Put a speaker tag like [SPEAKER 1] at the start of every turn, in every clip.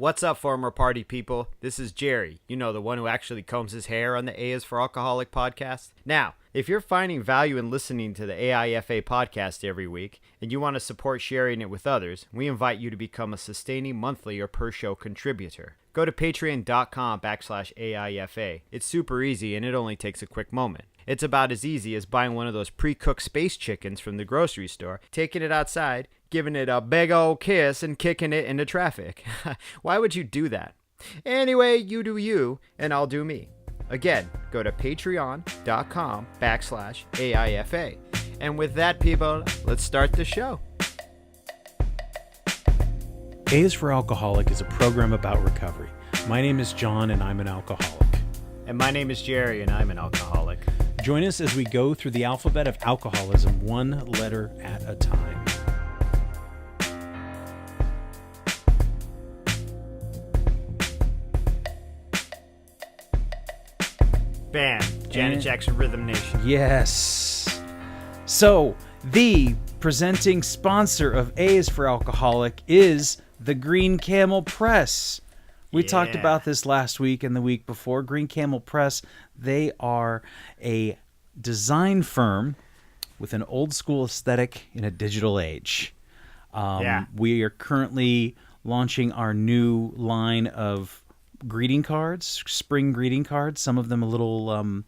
[SPEAKER 1] What's up, former party people? This is Jerry, you know, the one who actually combs his hair on the A is for Alcoholic podcast. Now, if you're finding value in listening to the AIFA podcast every week and you want to support sharing it with others, we invite you to become a sustaining monthly or per show contributor. Go to patreon.com/AIFA. It's super easy and it only takes a quick moment. It's about as easy as buying one of those pre-cooked space chickens from the grocery store, taking it outside, giving it a big old kiss, and kicking it into traffic. Why would you do that? Anyway, you do you, and I'll do me. Again, go to patreon.com/AIFA. And with that, people, let's start the show.
[SPEAKER 2] A is for Alcoholic is a program about recovery. My name is John, and I'm an alcoholic.
[SPEAKER 1] And my name is Jerry, and I'm an alcoholic.
[SPEAKER 2] Join us as we go through the alphabet of alcoholism, one letter at a time.
[SPEAKER 1] Bam! Janet Jackson Rhythm Nation.
[SPEAKER 2] Yes. So, the presenting sponsor of A is for Alcoholic is the Green Camel Press. We talked about this last week and the week before. Green Camel Press, they are a design firm with an old school aesthetic in a digital age. We are currently launching our new line of greeting cards, spring greeting cards. Some of them a little on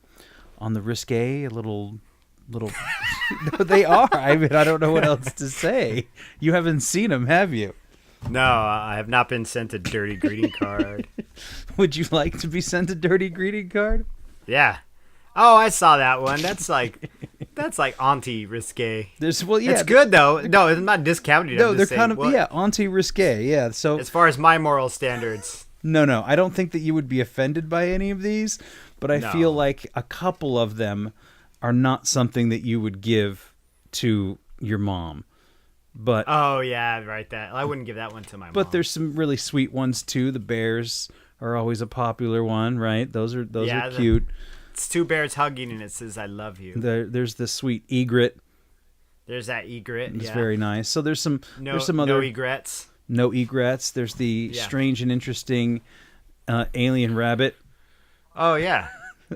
[SPEAKER 2] the risque, a little. No, they are. I mean, I don't know what else to say. You haven't seen them, have you?
[SPEAKER 1] No, I have not been sent a dirty greeting card.
[SPEAKER 2] Would you like to be sent a dirty greeting card?
[SPEAKER 1] Yeah. Oh, I saw that one. That's like auntie risque.
[SPEAKER 2] It's
[SPEAKER 1] good though. No, I'm not discounting it.
[SPEAKER 2] No, they're kind of auntie risque. Yeah. So
[SPEAKER 1] as far as my moral standards.
[SPEAKER 2] No, I don't think that you would be offended by any of these, but I feel like a couple of them are not something that you would give to your mom. But
[SPEAKER 1] oh yeah, right. That I wouldn't give that one to my mom.
[SPEAKER 2] But there's some really sweet ones too. The bears are always a popular one, right? Those are cute.
[SPEAKER 1] It's two bears hugging and it says "I love you."
[SPEAKER 2] There's the sweet egret.
[SPEAKER 1] There's that egret.
[SPEAKER 2] It's very nice. So there's some other
[SPEAKER 1] no egrets.
[SPEAKER 2] No egrets. There's the strange and interesting alien rabbit.
[SPEAKER 1] Oh yeah.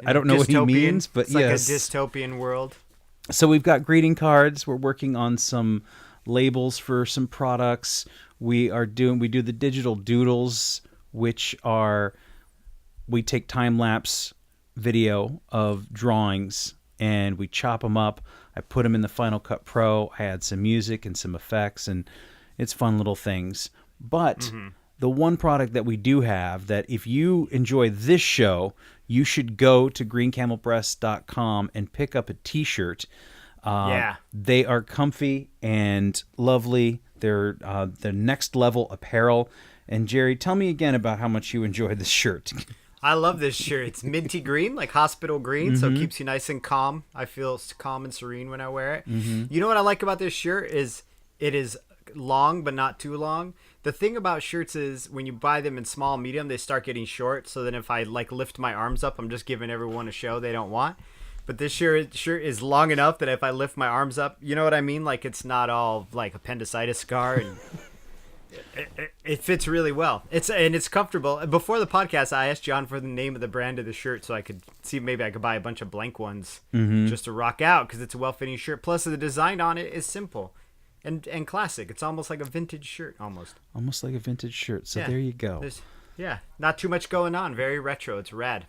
[SPEAKER 2] I don't know what he means, but
[SPEAKER 1] it's like a dystopian world.
[SPEAKER 2] So we've got greeting cards. We're working on some labels for some products. We do the digital doodles, which are we take time-lapse video of drawings and we chop them up. I put them in the Final Cut Pro. I add some music and some effects, and it's fun little things. But the one product that we do have that if you enjoy this show, you should go to greencamelpress.com and pick up a t-shirt. They are comfy and lovely. They're the next level apparel. And Jerry, tell me again about how much you enjoy this shirt.
[SPEAKER 1] I love this shirt. It's minty green, like hospital green, so it keeps you nice and calm. I feel calm and serene when I wear it. You know what I like about this shirt is it is long but not too long. The thing about shirts is when you buy them in small, medium, they start getting short. So then if I lift my arms up, I'm just giving everyone a show they don't want. But this shirt is long enough that if I lift my arms up, you know what I mean? Like it's not all like appendicitis scar, and it fits really well. It's comfortable. Before the podcast, I asked John for the name of the brand of the shirt so I could see maybe I could buy a bunch of blank ones just to rock out because it's a well-fitting shirt. Plus the design on it is simple and classic. It's almost like a vintage shirt, almost like a vintage shirt. So there you go. Not too much going on. Very retro. It's rad.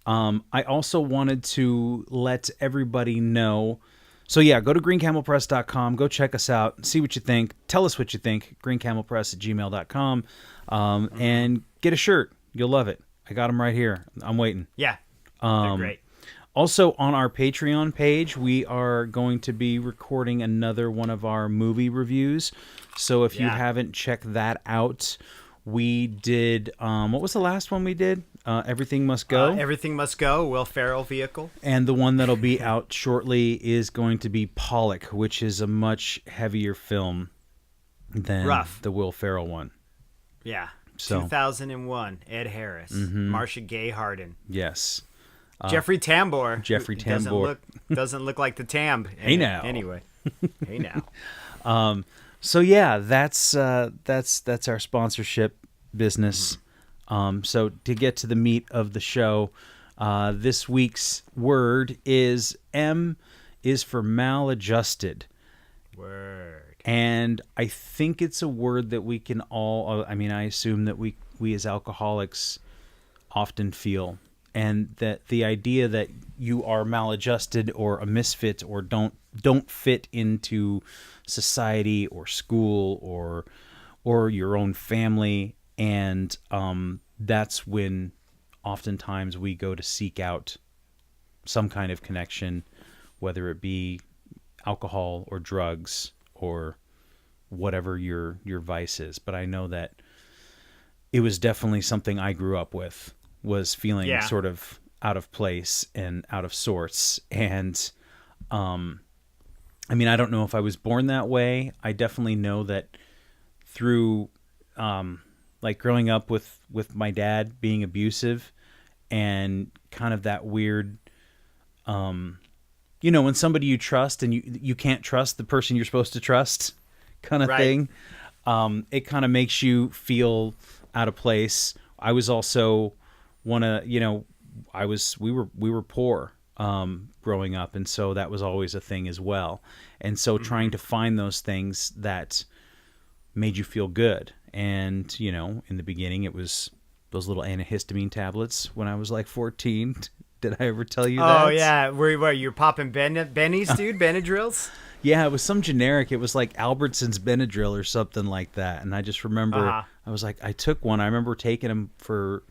[SPEAKER 2] I also wanted to let everybody know. So go to greencamelpress.com. Go check us out. See what you think. Tell us what you think. greencamelpress@gmail.com. And get a shirt. You'll love it. I got them right here. I'm waiting.
[SPEAKER 1] Yeah, they're great.
[SPEAKER 2] Also, on our Patreon page, we are going to be recording another one of our movie reviews. So if you haven't checked that out, we did... what was the last one we did? Everything Must Go.
[SPEAKER 1] Everything Must Go, Will Ferrell vehicle.
[SPEAKER 2] And the one that'll be out shortly is going to be Pollock, which is a much heavier film than the Will Ferrell one.
[SPEAKER 1] Yeah. So 2001, Ed Harris, Marcia Gay Harden.
[SPEAKER 2] Yes.
[SPEAKER 1] Jeffrey Tambor. Doesn't look like the Tamb.
[SPEAKER 2] Hey now.
[SPEAKER 1] Anyway. Hey now.
[SPEAKER 2] So yeah, that's our sponsorship business. So to get to the meat of the show, this week's word is M is for maladjusted.
[SPEAKER 1] Word.
[SPEAKER 2] And I think it's a word that we can all, I mean, I assume that we as alcoholics often feel. And that the idea that you are maladjusted or a misfit or don't fit into society or school or your own family. And that's when oftentimes we go to seek out some kind of connection, whether it be alcohol or drugs or whatever your vice is. But I know that it was definitely something I grew up with, was feeling sort of out of place and out of sorts. And I mean, I don't know if I was born that way. I definitely know that through like growing up with my dad being abusive and kind of that weird when somebody you trust and you can't trust the person you're supposed to trust kind of thing, it kind of makes you feel out of place. I was also we were poor growing up, and so that was always a thing as well. And so trying to find those things that made you feel good. And, in the beginning it was those little antihistamine tablets when I was like 14. Did I ever tell you that?
[SPEAKER 1] Oh, yeah. Where you're popping Bennies, dude? Benadryls?
[SPEAKER 2] Yeah, it was some generic. It was like Albertson's Benadryl or something like that. And I just remember I was like, I took one. I remember taking them for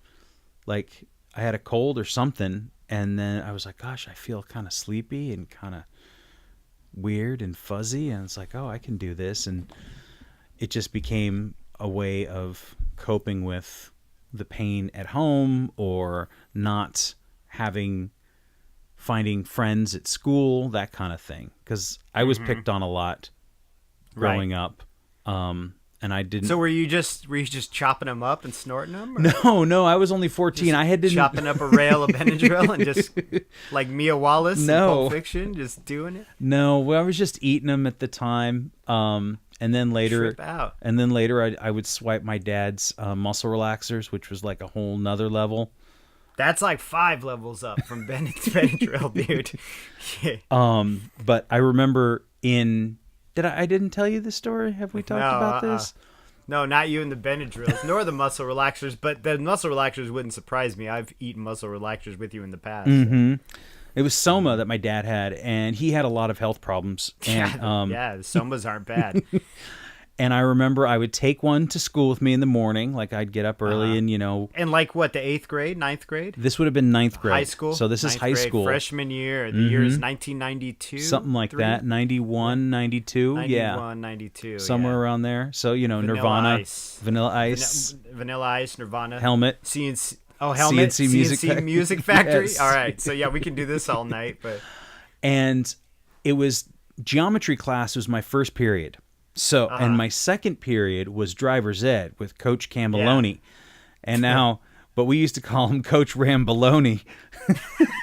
[SPEAKER 2] like I had a cold or something. And then I was like, gosh, I feel kind of sleepy and kind of weird and fuzzy. And it's like, oh, I can do this. And it just became a way of coping with the pain at home or not finding friends at school, that kind of thing. Because I was picked on a lot growing up, and I didn't.
[SPEAKER 1] So were you just chopping them up and snorting them? Or?
[SPEAKER 2] No, I was only 14.
[SPEAKER 1] Just
[SPEAKER 2] I had
[SPEAKER 1] chopping up a rail of Benadryl and just like Mia Wallace in Pulp Fiction, just doing it.
[SPEAKER 2] No, well, I was just eating them at the time. And then later, I would swipe my dad's muscle relaxers, which was like a whole nother level.
[SPEAKER 1] That's like 5 levels up from Benadryl, dude.
[SPEAKER 2] But I remember I didn't tell you this story? Have we talked about this?
[SPEAKER 1] No, not you and the Benadryls, nor the muscle relaxers. But the muscle relaxers wouldn't surprise me. I've eaten muscle relaxers with you in the past.
[SPEAKER 2] Mm-hmm. It was Soma that my dad had, and he had a lot of health problems. And,
[SPEAKER 1] the Somas aren't bad.
[SPEAKER 2] And I remember I would take one to school with me in the morning. Like I'd get up early and,
[SPEAKER 1] And like what, the 8th grade, 9th grade?
[SPEAKER 2] This would have been 9th grade.
[SPEAKER 1] High school?
[SPEAKER 2] So this is high school.
[SPEAKER 1] Freshman year. The year is 1992?
[SPEAKER 2] Something like that. 91, 92.
[SPEAKER 1] 91, 92.
[SPEAKER 2] Somewhere around there. So, Nirvana. Vanilla Ice.
[SPEAKER 1] Vanilla Ice, Nirvana.
[SPEAKER 2] Helmet.
[SPEAKER 1] CNC. Oh, Helmet.
[SPEAKER 2] CNC
[SPEAKER 1] Music Factory.
[SPEAKER 2] Yes.
[SPEAKER 1] All right. So, yeah, we can do this all night. But
[SPEAKER 2] And it was geometry class was my first period. So, and my second period was driver's ed with Coach Cambaloni. And now, but we used to call him Coach Rambaloni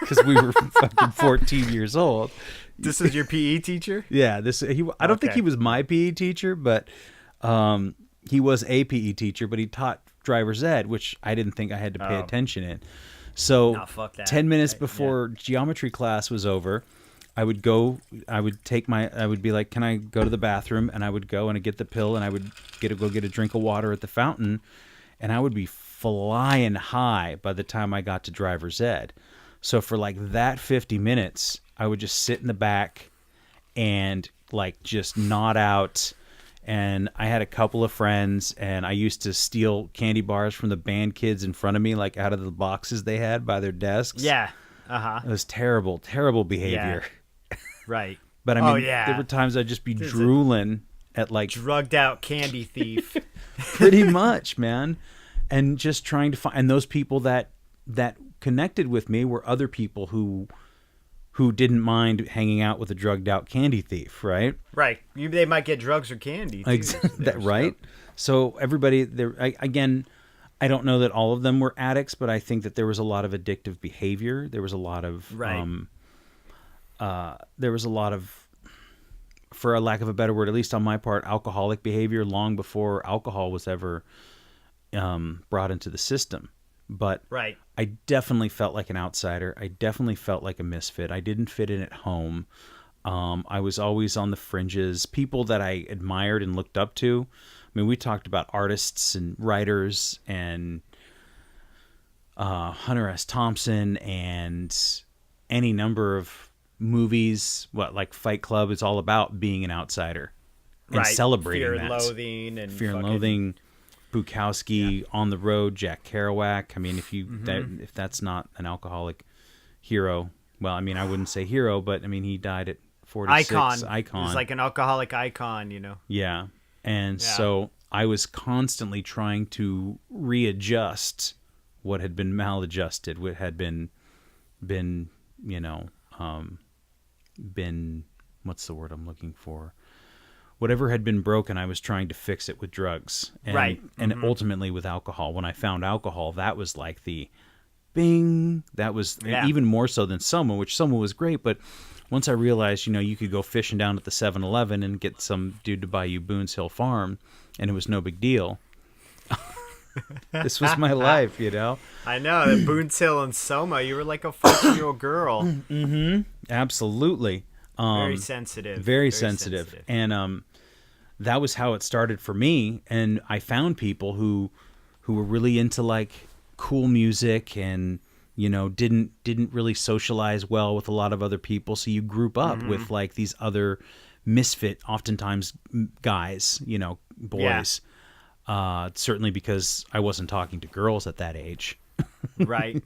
[SPEAKER 2] because we were fucking 14 years old.
[SPEAKER 1] This is your PE teacher?
[SPEAKER 2] Yeah. I don't think he was my PE teacher, but he was a PE teacher, but he taught driver's ed, which I didn't think I had to pay attention in. So 10 minutes before geometry class was over, I would be like, can I go to the bathroom? And I would go and I'd get the pill and I would go get a drink of water at the fountain. And I would be flying high by the time I got to driver's ed. So for like that 50 minutes, I would just sit in the back and like just nod out. And I had a couple of friends and I used to steal candy bars from the band kids in front of me, like out of the boxes they had by their desks.
[SPEAKER 1] Yeah.
[SPEAKER 2] It was terrible, terrible behavior.
[SPEAKER 1] Yeah. Right.
[SPEAKER 2] But I mean, there were times I'd just be drooling at like
[SPEAKER 1] drugged out candy thief.
[SPEAKER 2] Pretty much, man. And just trying to find, and those people that connected with me were other people who didn't mind hanging out with a drugged out candy thief, right?
[SPEAKER 1] Right. They might get drugs or candy too.
[SPEAKER 2] Right. So everybody there again, I don't know that all of them were addicts, but I think that there was a lot of addictive behavior. There was a lot of for a lack of a better word, at least on my part, alcoholic behavior long before alcohol was ever brought into the system. But
[SPEAKER 1] Right.
[SPEAKER 2] I definitely felt like an outsider. I definitely felt like a misfit. I didn't fit in at home. I was always on the fringes. People that I admired and looked up to. I mean, we talked about artists and writers and Hunter S. Thompson and any number of movies. What, like Fight Club is all about being an outsider and celebrating
[SPEAKER 1] Fear
[SPEAKER 2] that.
[SPEAKER 1] and Loathing and
[SPEAKER 2] Fear and
[SPEAKER 1] fucking-
[SPEAKER 2] Loathing, Bukowski, On the Road, Jack Kerouac. I mean, if that's not an alcoholic hero, well, I mean, I wouldn't say hero, but I mean, he died at 46. Icon.
[SPEAKER 1] He's like an alcoholic icon, you know.
[SPEAKER 2] Yeah. And so I was constantly trying to readjust what had been maladjusted, what had been, you know, been, what's the word I'm looking for? Whatever had been broken, I was trying to fix it with drugs. And,
[SPEAKER 1] Right.
[SPEAKER 2] And ultimately with alcohol. When I found alcohol, that was like the bing. That was even more so than Soma, which Soma was great. But once I realized, you know, you could go fishing down at the 7-Eleven and get some dude to buy you Boone's Hill Farm, and it was no big deal. This was my life, you know?
[SPEAKER 1] I know, the Boone's Hill and Soma, you were like a 14-year-old girl.
[SPEAKER 2] Mm-hmm. Absolutely.
[SPEAKER 1] Very sensitive.
[SPEAKER 2] Very sensitive. And that was how it started for me. And I found people who were really into like cool music and, you know, didn't really socialize well with a lot of other people. So you group up with like these other misfit, oftentimes guys, you know, boys. Certainly because I wasn't talking to girls at that age.
[SPEAKER 1] Right.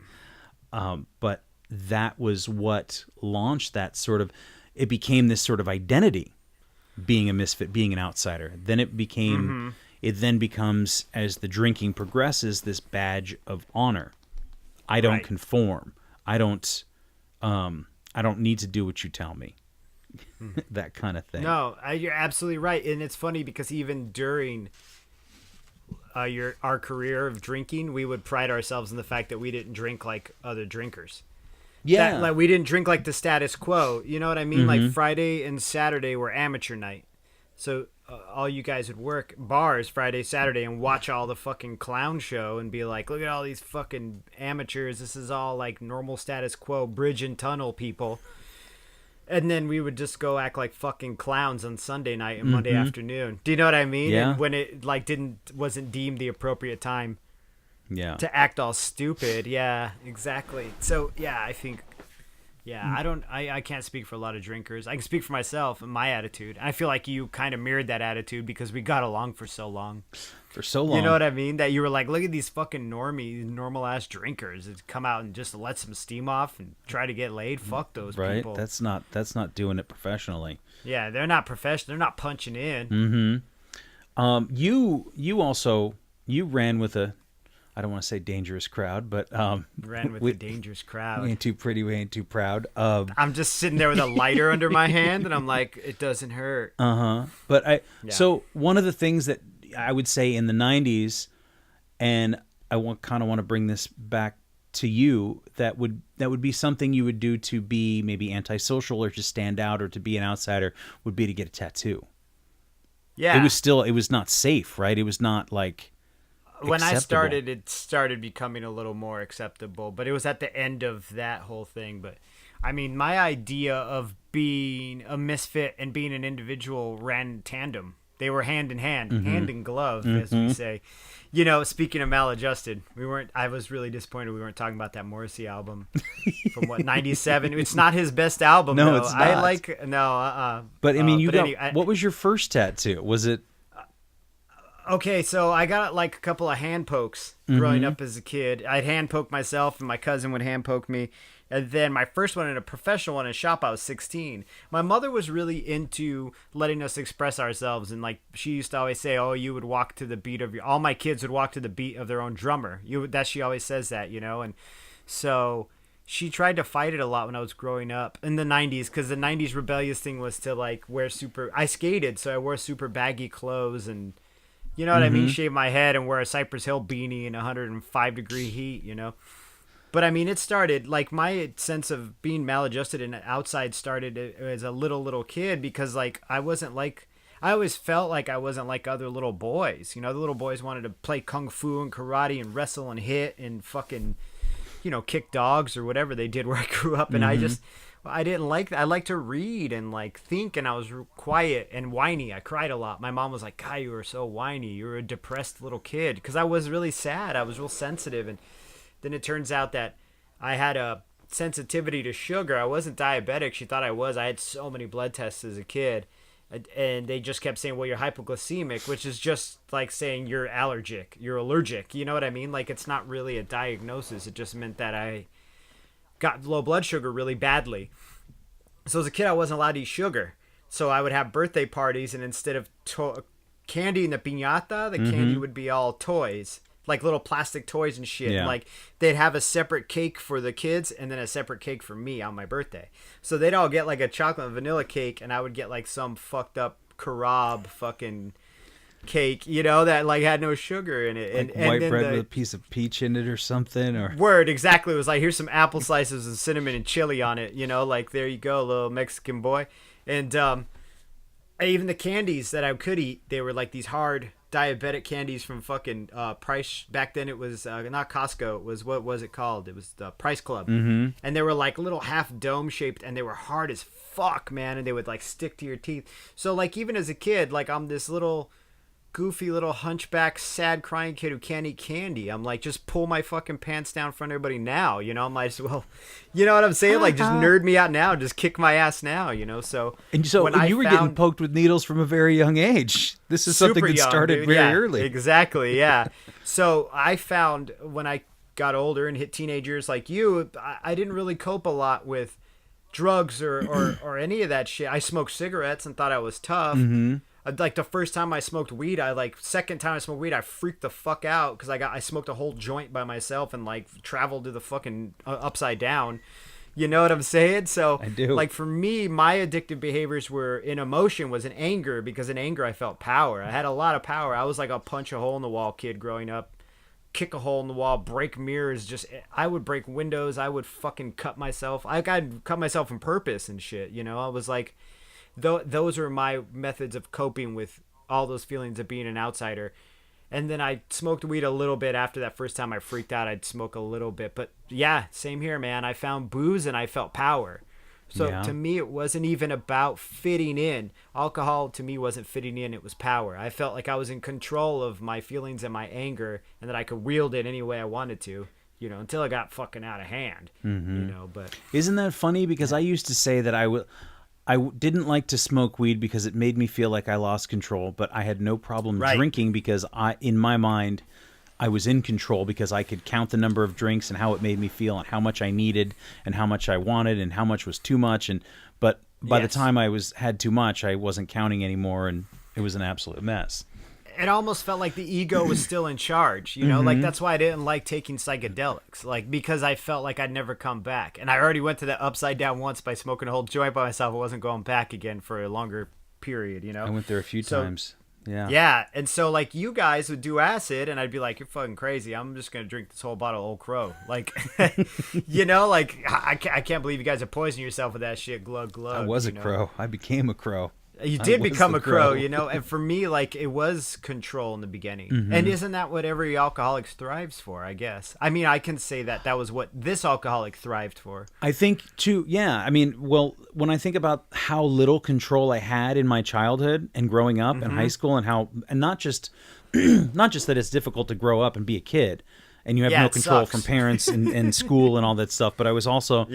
[SPEAKER 2] But that was what launched that sort of, it became this sort of identity, being a misfit, being an outsider. Then it became, it then becomes, as the drinking progresses, this badge of honor. I don't conform. I don't need to do what you tell me. That kind of thing.
[SPEAKER 1] No, you're absolutely right. And it's funny because even during our career of drinking, we would pride ourselves in the fact that we didn't drink like other drinkers.
[SPEAKER 2] Yeah.
[SPEAKER 1] Like we didn't drink like the status quo. You know what I mean? Like Friday and Saturday were amateur night. So all you guys would work bars Friday, Saturday and watch all the fucking clown show and be like, look at all these fucking amateurs. This is all like normal status quo bridge and tunnel people. And then we would just go act like fucking clowns on Sunday night and Monday afternoon. Do you know what I mean?
[SPEAKER 2] Yeah.
[SPEAKER 1] And when it like wasn't deemed the appropriate time
[SPEAKER 2] Yeah.
[SPEAKER 1] to act all stupid. Yeah, exactly. So yeah, I think, I can't speak for a lot of drinkers. I can speak for myself and my attitude. I feel like you kind of mirrored that attitude because we got along for so long.
[SPEAKER 2] For so long.
[SPEAKER 1] You know what I mean? That you were like, look at these fucking normal ass drinkers that come out and just let some steam off and try to get laid. Fuck those people.
[SPEAKER 2] That's not doing it professionally.
[SPEAKER 1] Yeah, they're not professional. They're not punching in.
[SPEAKER 2] You also ran with a, I don't want to say dangerous crowd, but
[SPEAKER 1] Ran with a dangerous crowd.
[SPEAKER 2] We ain't too pretty, we ain't too proud.
[SPEAKER 1] I'm just sitting there with a lighter under my hand, and I'm like, it doesn't hurt.
[SPEAKER 2] But so one of the things that I would say in the 90s, and I kind of want to bring this back to you, that would be something you would do to be maybe antisocial or to stand out or to be an outsider, would be to get a tattoo.
[SPEAKER 1] Yeah.
[SPEAKER 2] It was not safe, right? It was not like
[SPEAKER 1] when I
[SPEAKER 2] acceptable.
[SPEAKER 1] started, it started becoming a little more acceptable, but it was at the end of that whole thing. But I mean, my idea of being a misfit and being an individual ran in tandem. They were hand in hand, hand in glove, as we say. You know, speaking of Maladjusted, I was really disappointed we weren't talking about that Morrissey album from 97. It's not his best album.
[SPEAKER 2] No,
[SPEAKER 1] though.
[SPEAKER 2] it's not.
[SPEAKER 1] I like, no,
[SPEAKER 2] But I mean,
[SPEAKER 1] anyway,
[SPEAKER 2] what was your first tattoo? Was it?
[SPEAKER 1] Okay, so I got like a couple of hand pokes growing up as a kid. I'd hand poke myself, and my cousin would hand poke me. And then my first one in a professional one in a shop, I was 16. My mother was really into letting us express ourselves. And like she used to always say, oh, you would walk to the beat of all my kids would walk to the beat of their own drummer. She always says that, you know. And so she tried to fight it a lot when I was growing up in the 90s, because the 90s rebellious thing was to like I skated, so I wore super baggy clothes and, you know what I mean? Shave my head and wear a Cypress Hill beanie in 105-degree heat, you know? But I mean, it started, like, my sense of being maladjusted and outside started as a little kid, because, like, I wasn't like, I always felt like I wasn't like other little boys. You know, the little boys wanted to play kung fu and karate and wrestle and hit and fucking, kick dogs or whatever they did where I grew up. And I didn't like that. I like to read and like think, and I was quiet and whiny. I cried a lot. My mom was like, "God, you were so whiny. You were a depressed little kid." Because I was really sad. I was real sensitive. And then it turns out that I had a sensitivity to sugar. I wasn't diabetic. She thought I was. I had so many blood tests as a kid. And they just kept saying, well, you're hypoglycemic, which is just like saying you're allergic. You're allergic. You know what I mean? Like, it's not really a diagnosis. It just meant that I got low blood sugar really badly. So as a kid, I wasn't allowed to eat sugar. So I would have birthday parties, and instead of candy in the piñata, the candy would be all toys. Like little plastic toys and shit.
[SPEAKER 2] Yeah.
[SPEAKER 1] Like they'd have a separate cake for the kids and then a separate cake for me on my birthday. So they'd all get like a chocolate and vanilla cake, and I would get like some fucked up Kebab fucking cake, that like had no sugar in it.
[SPEAKER 2] Like white bread with a piece of peach in it or something, or
[SPEAKER 1] word, exactly. It was like, here's some apple slices and cinnamon and chili on it, like there you go, little Mexican boy. And even the candies that I could eat, they were like these hard diabetic candies from fucking Price. Back then it was not Costco, it was, what was it called? It was the Price Club. And they were like little half dome shaped, and they were hard as fuck, man, and they would like stick to your teeth. So like even as a kid, like I'm this little goofy little hunchback sad crying kid who can't eat candy. I'm like, just pull my fucking pants down in front of everybody now, I might as well, you know what I'm saying, like just nerd me out now, just kick my ass now, so.
[SPEAKER 2] And so when you were getting poked with needles from a very young age. This is something that started very early.
[SPEAKER 1] Exactly, yeah. So I found when I got older and hit teenagers like you, I didn't really cope a lot with drugs or any of that shit. I smoked cigarettes and thought I was tough. Like the first time I smoked weed, second time I smoked weed, I freaked the fuck out because I smoked a whole joint by myself and like traveled to the fucking upside down. You know what I'm saying? So
[SPEAKER 2] I do.
[SPEAKER 1] Like for me, my addictive behaviors were in emotion, was in anger, because in anger I felt power. I had a lot of power. I was like a punch a hole in the wall kid growing up, kick a hole in the wall, break mirrors. I would break windows. I would fucking cut myself. I'd cut myself on purpose and shit. I was like, those were my methods of coping with all those feelings of being an outsider. And then I smoked weed a little bit after that first time I freaked out. I'd smoke a little bit. But yeah, same here, man. I found booze and I felt power. So to me, it wasn't even about fitting in. Alcohol to me wasn't fitting in. It was power. I felt like I was in control of my feelings and my anger, and that I could wield it any way I wanted to, until it got fucking out of hand, but
[SPEAKER 2] isn't that funny? Because I used to say that I didn't like to smoke weed because it made me feel like I lost control, but I had no problem drinking because in my mind, I was in control because I could count the number of drinks and how it made me feel and how much I needed and how much I wanted and how much was too much. But by the time I had too much, I wasn't counting anymore, and it was an absolute mess.
[SPEAKER 1] It almost felt like the ego was still in charge, like that's why I didn't like taking psychedelics, like because I felt like I'd never come back. And I already went to the upside down once by smoking a whole joint by myself. I wasn't going back again for a longer period,
[SPEAKER 2] I went there a few times. Yeah.
[SPEAKER 1] Yeah. And so like you guys would do acid and I'd be like, you're fucking crazy. I'm just going to drink this whole bottle of Old Crow. Like, like I can't believe you guys are poisoning yourself with that shit. Glug, glug.
[SPEAKER 2] I was a crow. I became a crow.
[SPEAKER 1] You did become a crow, and for me, like, it was control in the beginning. And isn't that what every alcoholic thrives for, I guess? I mean, I can say that was what this alcoholic thrived for.
[SPEAKER 2] I think, too, yeah. I mean, well, when I think about how little control I had in my childhood and growing up in high school, and not just that it's difficult to grow up and be a kid, and you have no control from parents and school and all that stuff, but I was also,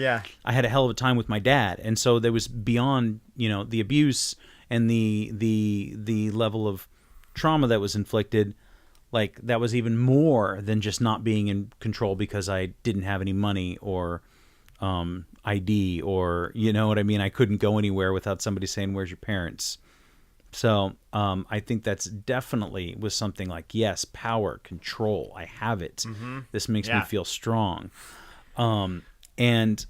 [SPEAKER 2] I had a hell of a time with my dad, and so there was beyond, the abuse and the level of trauma that was inflicted, like that was even more than just not being in control because I didn't have any money or ID or, you know what I mean? I couldn't go anywhere without somebody saying, "Where's your parents?" So I think that's definitely was something like, yes, power, control. I have it. This makes me feel strong. And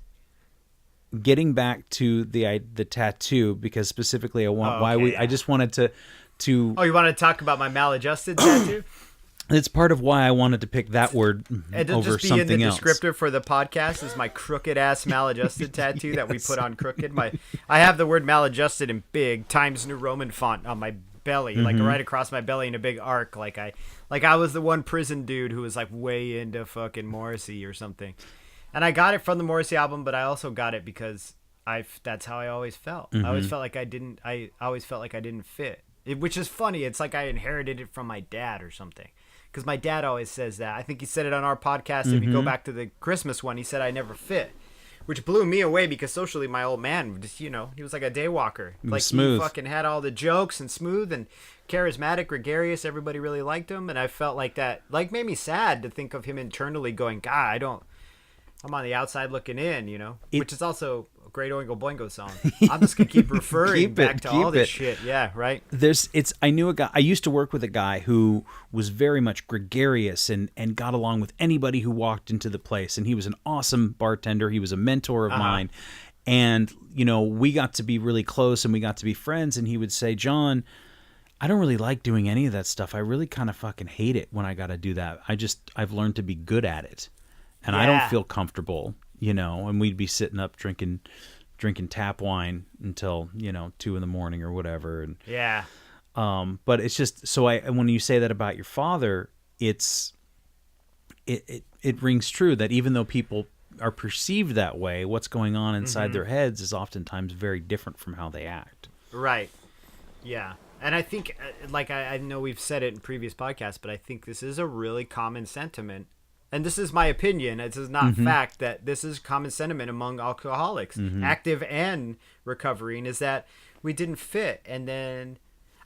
[SPEAKER 2] getting back to the tattoo, because specifically I want I just wanted to.
[SPEAKER 1] Oh, you want to talk about my maladjusted tattoo?
[SPEAKER 2] It's part of why I wanted to pick that word over something else. It'll just be in the
[SPEAKER 1] descriptor for the podcast is my crooked ass maladjusted tattoo that we put on crooked. I have the word maladjusted in big Times New Roman font on my belly, like right across my belly in a big arc, like I was the one prison dude who was like way into fucking Morrissey or something. And I got it from the Morrissey album, but I also got it because that's how I always felt. I always felt like I always felt like I didn't fit. Which is funny. It's like I inherited it from my dad or something. Because my dad always says that. I think he said it on our podcast. If you go back to the Christmas one, he said I never fit. Which blew me away because socially my old man, just, he was like a daywalker. Like
[SPEAKER 2] smooth.
[SPEAKER 1] He fucking had all the jokes and smooth and charismatic, gregarious. Everybody really liked him. And I felt like that made me sad to think of him internally going, God, I'm on the outside looking in, which is also a great Oingo Boingo song. I'm just going to keep referring back to all this shit. Yeah, right?
[SPEAKER 2] I knew a guy, I used to work with a guy who was very much gregarious and got along with anybody who walked into the place. And he was an awesome bartender. He was a mentor of mine. And, we got to be really close and we got to be friends. And he would say, John, I don't really like doing any of that stuff. I really kind of fucking hate it when I got to do that. I've learned to be good at it. And I don't feel comfortable, and we'd be sitting up drinking tap wine until, 2 a.m. or whatever. And but it's just, so when you say that about your father, it rings true that even though people are perceived that way, what's going on inside their heads is oftentimes very different from how they act.
[SPEAKER 1] Right. Yeah. And I think, I know we've said it in previous podcasts, but I think this is a really common sentiment. And this is my opinion. It is not fact that this is common sentiment among alcoholics, active and recovering, is that we didn't fit. And then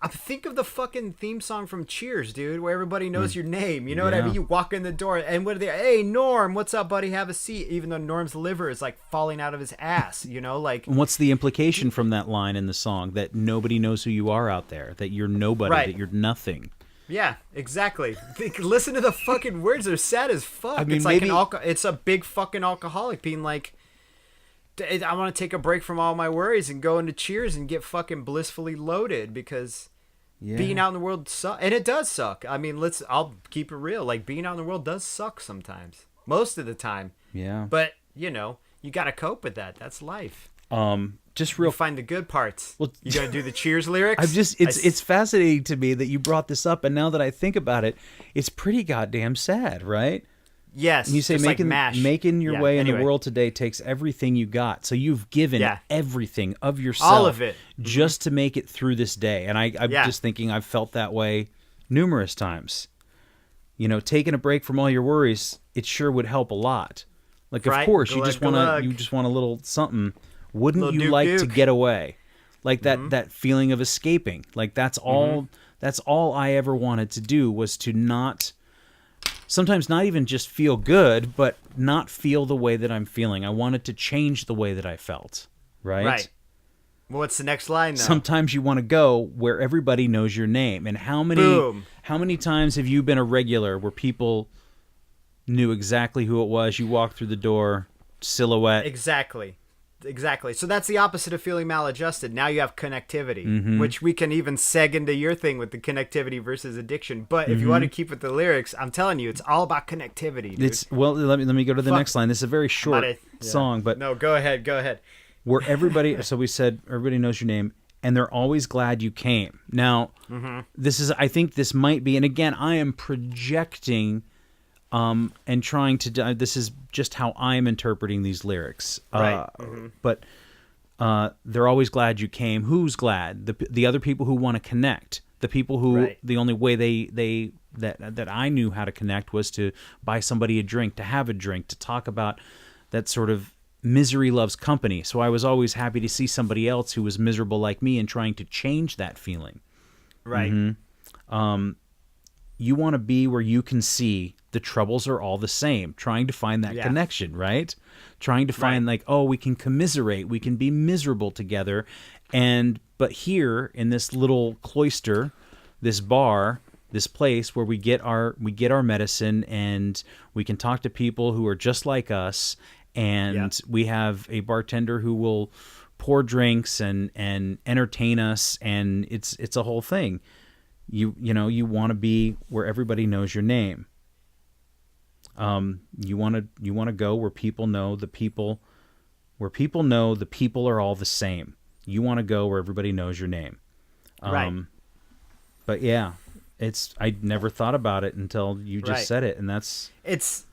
[SPEAKER 1] I think of the fucking theme song from Cheers, dude, where everybody knows your name. You know what I mean? You walk in the door and what are they? Hey, Norm, what's up, buddy? Have a seat. Even though Norm's liver is like falling out of his ass, like.
[SPEAKER 2] And what's the implication from that line in the song? That nobody knows who you are out there, that you're nobody, that you're nothing.
[SPEAKER 1] Yeah, exactly. Listen to the fucking words. They're sad as fuck.
[SPEAKER 2] I mean,
[SPEAKER 1] it's like it's a big fucking alcoholic being like, I want to take a break from all my worries and go into Cheers and get fucking blissfully loaded because being out in the world sucks. And it does suck. I mean, I'll keep it real. Like, being out in the world does suck sometimes. Most of the time. Yeah. But, you got to cope with that. That's life. You find the good parts. Well, you gonna do the Cheers lyrics?
[SPEAKER 2] It's fascinating to me that you brought this up, and now that I think about it, it's pretty goddamn sad, right?
[SPEAKER 1] Yes.
[SPEAKER 2] And you say making your way in the world today takes everything you got. So you've given everything of yourself,
[SPEAKER 1] all of it,
[SPEAKER 2] just to make it through this day. And I'm just thinking I've felt that way numerous times. Taking a break from all your worries, it sure would help a lot. Like, of course, you just want a little something. Wouldn't you like to get away? Like that feeling of escaping. Like that's all I ever wanted to do was to sometimes not even just feel good, but not feel the way that I'm feeling. I wanted to change the way that I felt. Right?
[SPEAKER 1] Right. Well, what's the next line, though?
[SPEAKER 2] Sometimes you want to go where everybody knows your name. And how many times have you been a regular where people knew exactly who it was? You walked through the door, silhouette.
[SPEAKER 1] Exactly. So that's the opposite of feeling maladjusted. Now you have connectivity, which we can even seg into your thing with the connectivity versus addiction. But if you want to keep with the lyrics, I'm telling you, it's all about connectivity, dude.
[SPEAKER 2] Let me go to the next line. This is a very short song, but
[SPEAKER 1] no, go ahead.
[SPEAKER 2] Where everybody, so we said everybody knows your name, and they're always glad you came. Now, I think this might be, and again, I am projecting. And trying to, this is just how I'm interpreting these lyrics. Right. But they're always glad you came. Who's glad? The other people who want to connect. The people who, the only way that I knew how to connect was to buy somebody a drink, to have a drink, to talk about that sort of misery loves company. So I was always happy to see somebody else who was miserable like me and trying to change that feeling. Right. You want to be where you can see the troubles are all the same, trying to find that connection, right? Trying to find we can commiserate, we can be miserable together. But here in this little cloister, this bar, this place where we get our medicine and we can talk to people who are just like us, and we have a bartender who will pour drinks and entertain us, and it's a whole thing. You want to be where everybody knows your name. You want to go where people know the people are all the same. You want to go where everybody knows your name.
[SPEAKER 1] Right.
[SPEAKER 2] But yeah, I never thought about it until you just said it, and that's
[SPEAKER 1] it's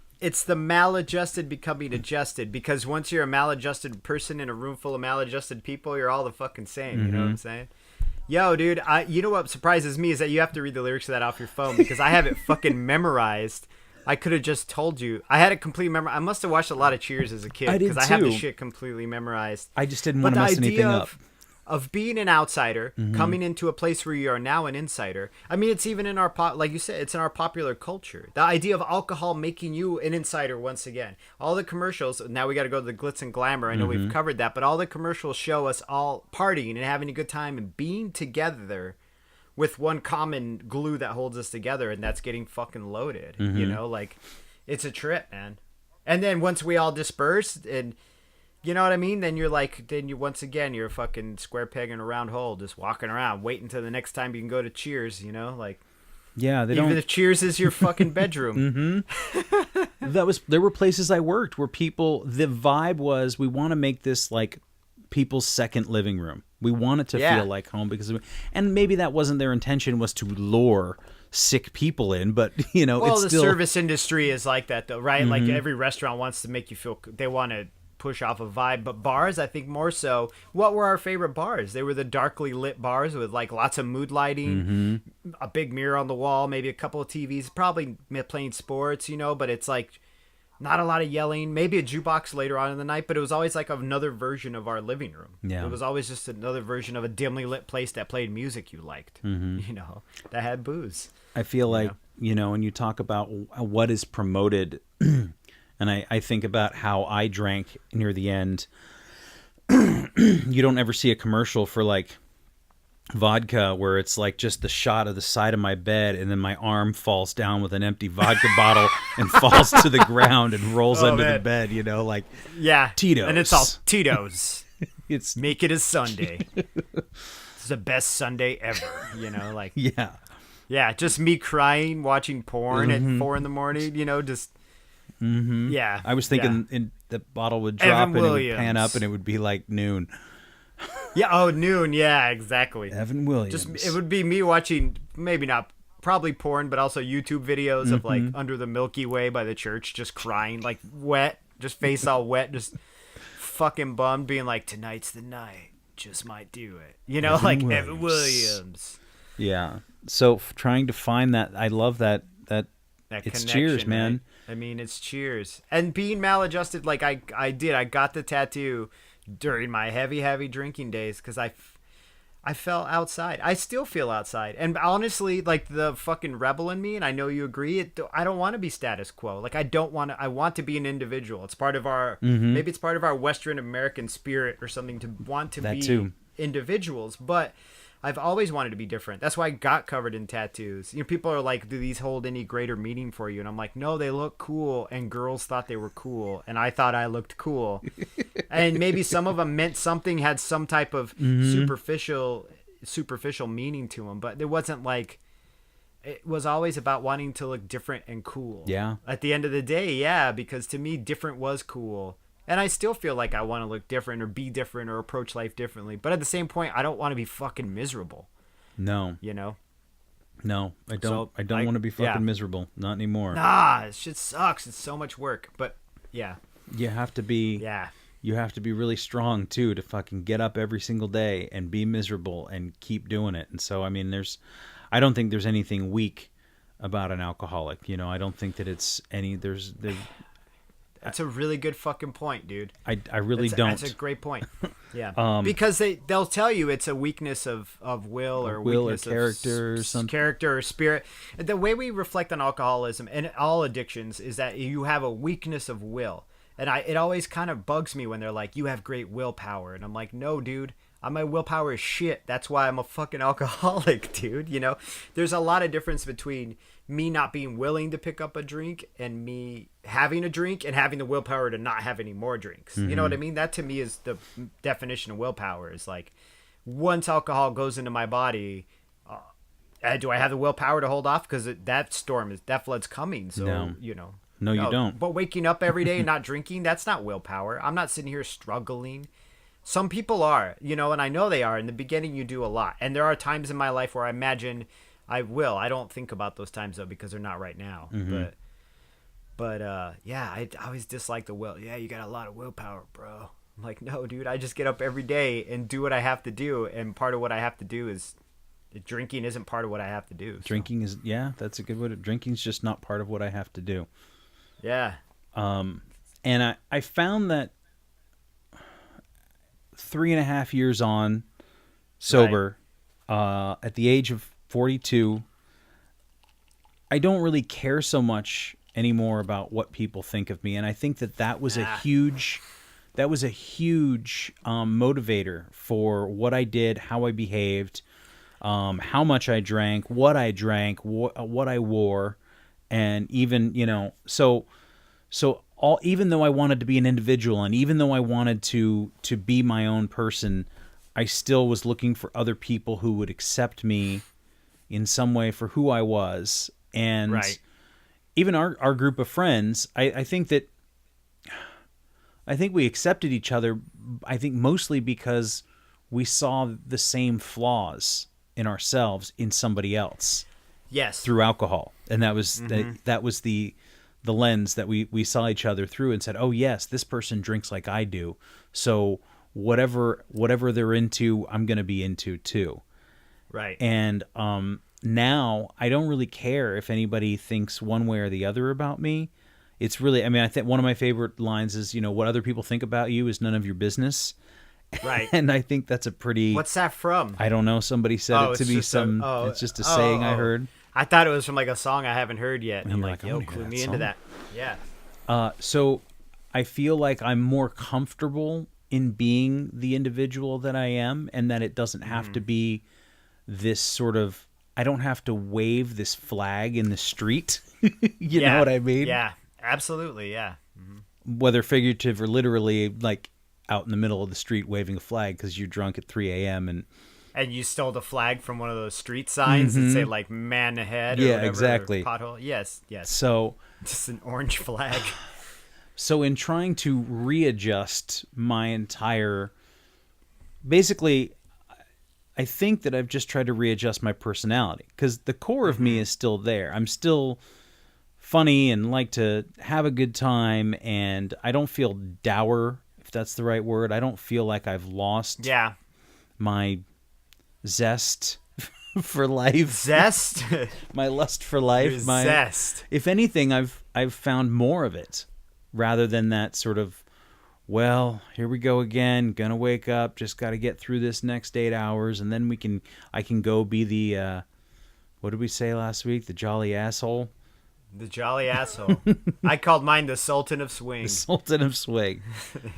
[SPEAKER 1] the maladjusted becoming adjusted, because once you're a maladjusted person in a room full of maladjusted people, you're all the fucking same. You know what I'm saying? Yo, dude, you know what surprises me is that you have to read the lyrics of that off your phone, because I have it fucking memorized. I could have just told you. I had it completely memorized. I must have watched a lot of Cheers as a kid, because I have this shit completely memorized.
[SPEAKER 2] I just didn't want to mess anything up.
[SPEAKER 1] Of being an outsider, coming into a place where you are now an insider. I mean, it's even in our like you said, it's in our popular culture. The idea of alcohol making you an insider once again. All the commercials. Now we got to go to the glitz and glamour. I know we've covered that, but all the commercials show us all partying and having a good time and being together with one common glue that holds us together, and that's getting fucking loaded. You know, like it's a trip, man. And then once we all disperse and you know what I mean? Then you're once again, you're a fucking square peg in a round hole, just walking around, waiting until the next time you can go to Cheers, you know? Like,
[SPEAKER 2] yeah,
[SPEAKER 1] even if Cheers is your fucking bedroom.
[SPEAKER 2] There were places I worked where the vibe was, we want to make this like people's second living room. We want it to feel like home and maybe that wasn't their intention, was to lure sick people in, but you know,
[SPEAKER 1] well,
[SPEAKER 2] it's
[SPEAKER 1] the
[SPEAKER 2] still...
[SPEAKER 1] service industry is like that though, right? Like every restaurant wants to make you feel, they want to push off a vibe, but bars, I think more so. What were our favorite bars? They were the darkly lit bars with like lots of mood lighting, a big mirror on the wall, maybe a couple of TVs, probably playing sports, you know, but it's like not a lot of yelling, maybe a jukebox later on in the night, but it was always like another version of our living room.
[SPEAKER 2] Yeah.
[SPEAKER 1] It was always just another version of a dimly lit place that played music you liked, you know, that had booze.
[SPEAKER 2] I feel like, you know, when you talk about what is promoted, and I think about how I drank near the end. You don't ever see a commercial for like vodka where it's like just the shot of the side of my bed and then my arm falls down with an empty vodka bottle and falls to the ground and rolls under the bed, you know, like Tito's.
[SPEAKER 1] And it's all Tito's.
[SPEAKER 2] It's
[SPEAKER 1] make it a Sunday. It's the best Sunday ever, you know, like yeah, just me crying watching porn at 4 a.m, you know, just yeah.
[SPEAKER 2] I was thinking the bottle would drop and it would pan up and it would be like noon.
[SPEAKER 1] Noon. Yeah, exactly.
[SPEAKER 2] Evan Williams.
[SPEAKER 1] Just it would be me watching, maybe not, probably porn, but also YouTube videos of like Under the Milky Way by the church, just crying, like wet, just face all wet, just fucking bummed, being like, tonight's the night, just might do it. You know, like Evan Williams.
[SPEAKER 2] Yeah. So trying to find that, I love that it's Cheers, man.
[SPEAKER 1] Right? I mean, it's Cheers. And being maladjusted, like I got the tattoo during my heavy drinking days because I felt outside. I still feel outside. And honestly, like the fucking rebel in me, and I know you agree, I don't want to be status quo. Like I want to be an individual. It's part of our, maybe it's part of our Western American spirit or something to want to be individuals. But I've always wanted to be different. That's why I got covered in tattoos. You know, people are like, do these hold any greater meaning for you? And I'm like, no, they look cool. And girls thought they were cool. And I thought I looked cool. And maybe some of them meant something, had some type of superficial meaning to them. But it wasn't like, it was always about wanting to look different and cool.
[SPEAKER 2] Yeah.
[SPEAKER 1] At the end of the day, because to me, different was cool. And I still feel like I want to look different or be different or approach life differently. But at the same point, I don't want to be fucking miserable.
[SPEAKER 2] No.
[SPEAKER 1] You know?
[SPEAKER 2] No, I don't. I don't want to be fucking miserable. Not anymore.
[SPEAKER 1] Nah, it shit sucks. It's so much work. But yeah.
[SPEAKER 2] You have to be.
[SPEAKER 1] Yeah.
[SPEAKER 2] You have to be really strong too to fucking get up every single day and be miserable and keep doing it. And so, I mean, I don't think there's anything weak about an alcoholic. You know, I don't think that it's
[SPEAKER 1] That's a really good fucking point, dude.
[SPEAKER 2] I really don't.
[SPEAKER 1] That's a great point. Yeah. Because they'll tell you it's a weakness of will or weakness
[SPEAKER 2] or character or something.
[SPEAKER 1] Character or spirit. The way we reflect on alcoholism and all addictions is that you have a weakness of will. And it always kind of bugs me when they're like, you have great willpower. And I'm like, no, dude. My willpower is shit. That's why I'm a fucking alcoholic, dude. You know, there's a lot of difference between me not being willing to pick up a drink and me having a drink and having the willpower to not have any more drinks. You know what I mean? That to me is the definition of willpower. Is like, once alcohol goes into my body, do I have the willpower to hold off? Because that flood's coming. So,
[SPEAKER 2] no.
[SPEAKER 1] You know.
[SPEAKER 2] No, you don't.
[SPEAKER 1] But waking up every day and not drinking, that's not willpower. I'm not sitting here struggling. Some people are, you know, and I know they are. In the beginning, you do a lot. And there are times in my life where I imagine I will. I don't think about those times though because they're not right now. But yeah, I always dislike the will. Yeah, you got a lot of willpower, bro. I'm like, no, dude. I just get up every day and do what I have to do, and part of what I have to do is drinking isn't part of what I have to do. So.
[SPEAKER 2] Drinking is that's a good word. Drinking's just not part of what I have to do.
[SPEAKER 1] Yeah.
[SPEAKER 2] And I found that 3.5 years on sober, at the age of 42, I don't really care so much anymore about what people think of me. And I think that was a huge motivator for what I did, how I behaved, how much I drank, what I wore. And even, so even though I wanted to be an individual and even though I wanted to be my own person, I still was looking for other people who would accept me in some way for who I was. And even our group of friends, I think we accepted each other, I think mostly because we saw the same flaws in ourselves in somebody else.
[SPEAKER 1] Yes.
[SPEAKER 2] Through alcohol. And that was that was the lens that we saw each other through and said, oh yes, this person drinks like I do. So whatever they're into, I'm going to be into too.
[SPEAKER 1] Right.
[SPEAKER 2] And now I don't really care if anybody thinks one way or the other about me. It's really, I think one of my favorite lines is, what other people think about you is none of your business.
[SPEAKER 1] Right.
[SPEAKER 2] And I think that's a pretty...
[SPEAKER 1] What's that from?
[SPEAKER 2] I don't know. Somebody said it to me. It's just a saying I heard.
[SPEAKER 1] I thought it was from like a song I haven't heard yet. And I'm
[SPEAKER 2] like,
[SPEAKER 1] yo, clue me into that. Yeah.
[SPEAKER 2] So I feel like I'm more comfortable in being the individual that I am, and that it doesn't have to be this sort of... I don't have to wave this flag in the street. You know what I mean?
[SPEAKER 1] Yeah, absolutely, yeah.
[SPEAKER 2] Whether figurative or literally, like out in the middle of the street waving a flag because you're drunk at 3 a.m.
[SPEAKER 1] And you stole the flag from one of those street signs that say like "man ahead." Or
[SPEAKER 2] yeah,
[SPEAKER 1] whatever,
[SPEAKER 2] exactly.
[SPEAKER 1] Pothole. Yes.
[SPEAKER 2] So
[SPEAKER 1] just an orange flag.
[SPEAKER 2] So in trying to readjust my entire, basically, I think that I've just tried to readjust my personality because the core of me is still there. I'm still funny and like to have a good time, and I don't feel dour, if that's the right word. I don't feel like I've lost my zest for life.
[SPEAKER 1] Zest?
[SPEAKER 2] My lust for life. My
[SPEAKER 1] zest.
[SPEAKER 2] If anything, I've found more of it rather than that sort of, well, here we go again, gonna wake up, just got to get through this next 8 hours, and then I can go be the, what did we say last week? The jolly asshole?
[SPEAKER 1] The jolly asshole. I called mine the Sultan of Swing.
[SPEAKER 2] The Sultan of Swing.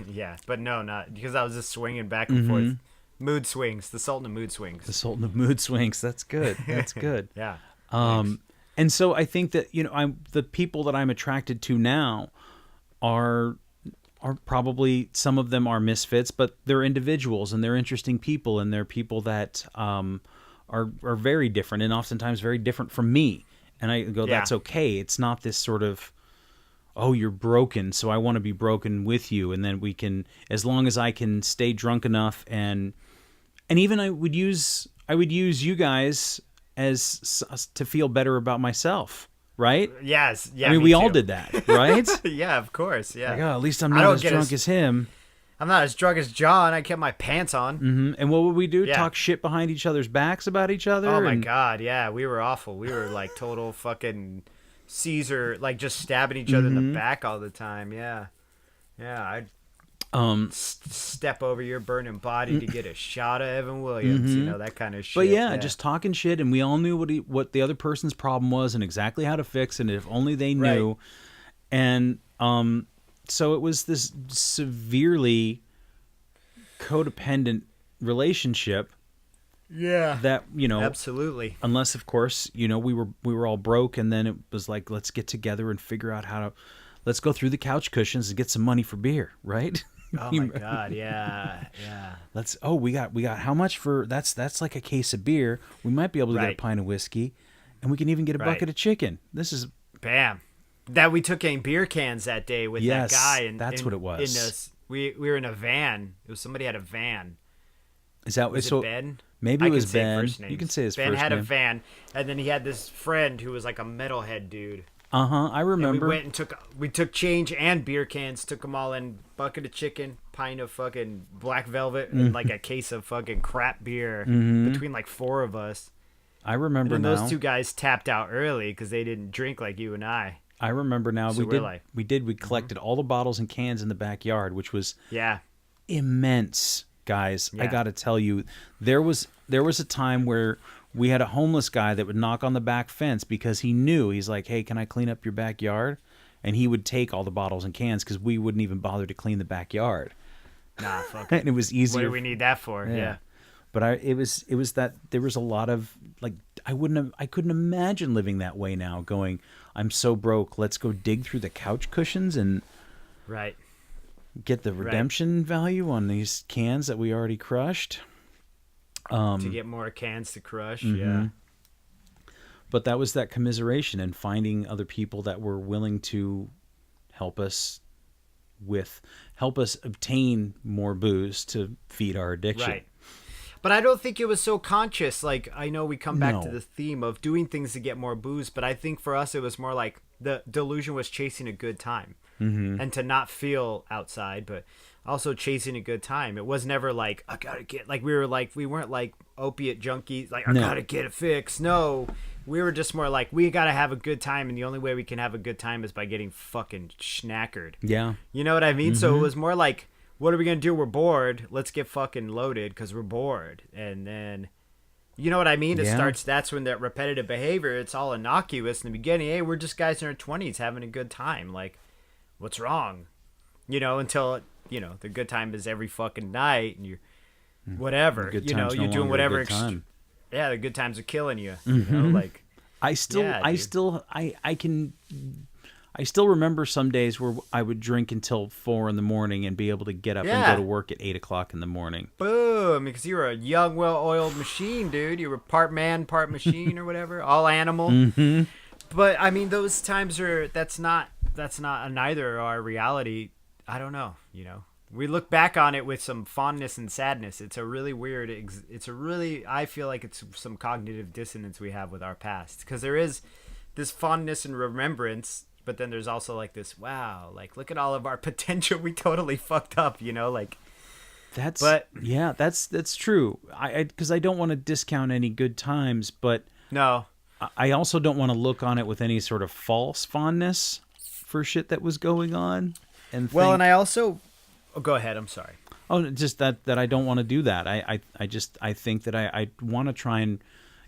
[SPEAKER 1] Yeah, but no, not because I was just swinging back and forth. Mood swings. The Sultan of Mood Swings.
[SPEAKER 2] The Sultan of Mood Swings. That's good. That's good.
[SPEAKER 1] Yeah.
[SPEAKER 2] And so I think that, the people that I'm attracted to now are probably, some of them are misfits, but they're individuals and they're interesting people, and they're people that are very different and oftentimes very different from me. And I go, that's okay. It's not this sort of, oh, you're broken, so I want to be broken with you, and then we can, as long as I can stay drunk enough, and even I would use you guys as to feel better about myself. Right?
[SPEAKER 1] Yes. Yeah.
[SPEAKER 2] I mean, we all did that, right?
[SPEAKER 1] Yeah, of course. Yeah.
[SPEAKER 2] Like, oh, at least I'm not as drunk as him.
[SPEAKER 1] I'm not as drunk as John. I kept my pants on.
[SPEAKER 2] Mm-hmm. And what would we do? Talk shit behind each other's backs about each other?
[SPEAKER 1] Oh my God. Yeah. We were awful. We were like total fucking Caesar, like just stabbing each other in the back all the time. Yeah. Yeah. I'd step over your burning body to get a shot of Evan Williams, that kind of shit.
[SPEAKER 2] But yeah, just talking shit, and we all knew what the other person's problem was and exactly how to fix it, and if only they knew. Right. And so it was this severely codependent relationship.
[SPEAKER 1] Yeah.
[SPEAKER 2] That,
[SPEAKER 1] absolutely.
[SPEAKER 2] Unless of course, we were all broke, and then it was like, let's get together and figure out let's go through the couch cushions and get some money for beer, right?
[SPEAKER 1] Oh my God, yeah.
[SPEAKER 2] We got how much for that's like a case of beer. We might be able to get a pint of whiskey, and we can even get a bucket of chicken. This is
[SPEAKER 1] bam. That we took in beer cans that day with that guy, and
[SPEAKER 2] that's what it was.
[SPEAKER 1] We were in a van. It was somebody had a van.
[SPEAKER 2] Is that
[SPEAKER 1] was
[SPEAKER 2] so?
[SPEAKER 1] It Ben?
[SPEAKER 2] Maybe
[SPEAKER 1] I
[SPEAKER 2] it was
[SPEAKER 1] can say
[SPEAKER 2] Ben.
[SPEAKER 1] first names.
[SPEAKER 2] You can say his
[SPEAKER 1] Ben
[SPEAKER 2] first
[SPEAKER 1] had a
[SPEAKER 2] name.
[SPEAKER 1] van, and then he had this friend who was like a metalhead dude.
[SPEAKER 2] I
[SPEAKER 1] And
[SPEAKER 2] remember.
[SPEAKER 1] we went and took change and beer cans, took them all in, bucket of chicken, pint of fucking black velvet, and like a case of fucking crap beer between like 4 of us.
[SPEAKER 2] I
[SPEAKER 1] And
[SPEAKER 2] remember
[SPEAKER 1] then
[SPEAKER 2] now.
[SPEAKER 1] those 2 guys tapped out early because they didn't drink like you and I.
[SPEAKER 2] I remember now.
[SPEAKER 1] So
[SPEAKER 2] We collected all the bottles and cans in the backyard, which was
[SPEAKER 1] Yeah.
[SPEAKER 2] immense, guys. I
[SPEAKER 1] Yeah.
[SPEAKER 2] got to tell you, there was a time where we had a homeless guy that would knock on the back fence because he's like, "Hey, can I clean up your backyard?" And he would take all the bottles and cans because we wouldn't even bother to clean the backyard.
[SPEAKER 1] Nah, fuck
[SPEAKER 2] And
[SPEAKER 1] it.
[SPEAKER 2] it was easier.
[SPEAKER 1] What do we need that for? Yeah.
[SPEAKER 2] But it was that there was a lot of like I couldn't imagine living that way now. Going, I'm so broke. Let's go dig through the couch cushions and
[SPEAKER 1] Right.
[SPEAKER 2] get the redemption value on these cans that we already crushed.
[SPEAKER 1] To get more cans to crush. Yeah.
[SPEAKER 2] But that was that commiseration and finding other people that were willing to help us obtain more booze to feed our addiction.
[SPEAKER 1] Right. But I don't think it was so conscious. Like, I know we come back to
[SPEAKER 2] No.
[SPEAKER 1] the theme of doing things to get more booze, but I think for us it was more like the delusion was chasing a good time and to not feel outside, but also chasing a good time. It was never like, I gotta get, like, we weren't like opiate junkies, like, I gotta get it fixed. No, we were just more like, we gotta have a good time, and the only way we can have a good time is by getting fucking schnackered.
[SPEAKER 2] Yeah.
[SPEAKER 1] You know what I mean? So it was more like, what are we going to do? We're bored. Let's get fucking loaded because we're bored. And then, you know what I mean? That's when that repetitive behavior, it's all innocuous in the beginning. Hey, we're just guys in our 20s having a good time. Like, what's wrong? You know, until, the good time is every fucking night and you're whatever.
[SPEAKER 2] Good
[SPEAKER 1] You're
[SPEAKER 2] time's no
[SPEAKER 1] doing
[SPEAKER 2] longer a
[SPEAKER 1] whatever.
[SPEAKER 2] good time.
[SPEAKER 1] Yeah, the good times are killing you. You know, like.
[SPEAKER 2] I still remember some days where I would drink until 4 a.m. and be able to get up and go to work at 8 o'clock in the morning.
[SPEAKER 1] Boom! Because you were a young, well-oiled machine, dude. You were part man, part machine, or whatever, all animal. But I mean, those times that's not neither our reality. I don't know. We look back on it with some fondness and sadness. It's a really weird. I feel like it's some cognitive dissonance we have with our past because there is this fondness and remembrance. But then there's also like this, wow, like look at all of our potential. We totally fucked up, like.
[SPEAKER 2] That's true. Because I don't want to discount any good times, but
[SPEAKER 1] no,
[SPEAKER 2] I also don't want to look on it with any sort of false fondness for shit that was going on. And
[SPEAKER 1] I also, go ahead. I'm sorry.
[SPEAKER 2] Oh, just that I don't want to do that. I think that I want to try and.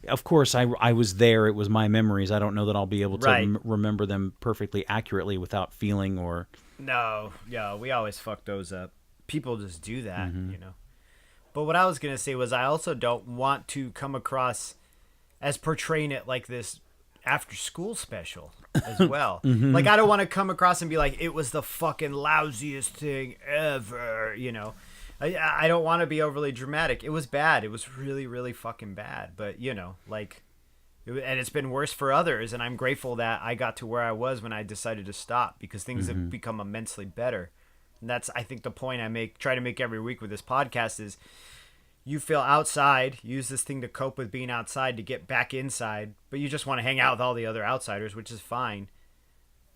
[SPEAKER 2] Of course, I was there. It was my memories. I don't know that I'll be able to remember them perfectly accurately without feeling or...
[SPEAKER 1] No, yeah, we always fuck those up. People just do that, But what I was going to say was I also don't want to come across as portraying it like this after-school special as well. Like, I don't want to come across and be like, it was the fucking lousiest thing ever, I don't want to be overly dramatic. It was bad. It was really, really fucking bad. But, and it's been worse for others. And I'm grateful that I got to where I was when I decided to stop because things have become immensely better. And that's, I think, the point I try to make every week with this podcast is you feel outside, use this thing to cope with being outside to get back inside. But you just want to hang out with all the other outsiders, which is fine.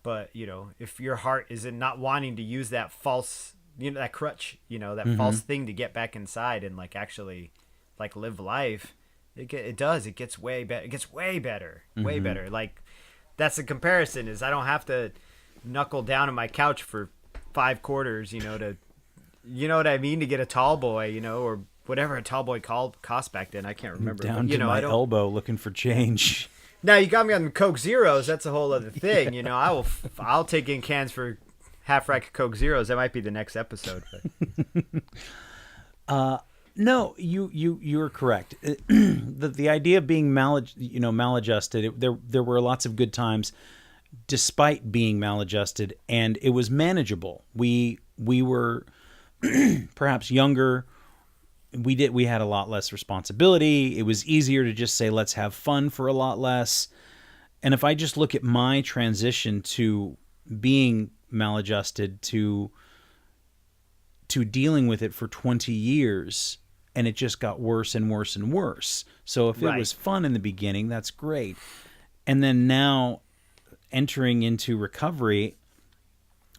[SPEAKER 1] But, if your heart is in not wanting to use that false... that crutch, that false thing to get back inside and actually live life. It gets way better. It gets way better, way better. Like that's the comparison is I don't have to knuckle down on my couch for 5 quarters, to, what I mean? To get a tall boy, or whatever a tall boy cost back then. I can't remember.
[SPEAKER 2] Down
[SPEAKER 1] but,
[SPEAKER 2] to my elbow looking for change.
[SPEAKER 1] Now you got me on the Coke Zeros. That's a whole other thing. I'll take in cans for half rack of Coke Zeros. That might be the next episode.
[SPEAKER 2] No, you're correct. The idea of being maladjusted. There were lots of good times, despite being maladjusted, and it was manageable. We were perhaps younger. We had a lot less responsibility. It was easier to just say let's have fun for a lot less. And if I just look at my transition to being maladjusted to dealing with it for 20 years and it just got worse and worse and worse. So if it was fun in the beginning, that's great. And then now entering into recovery,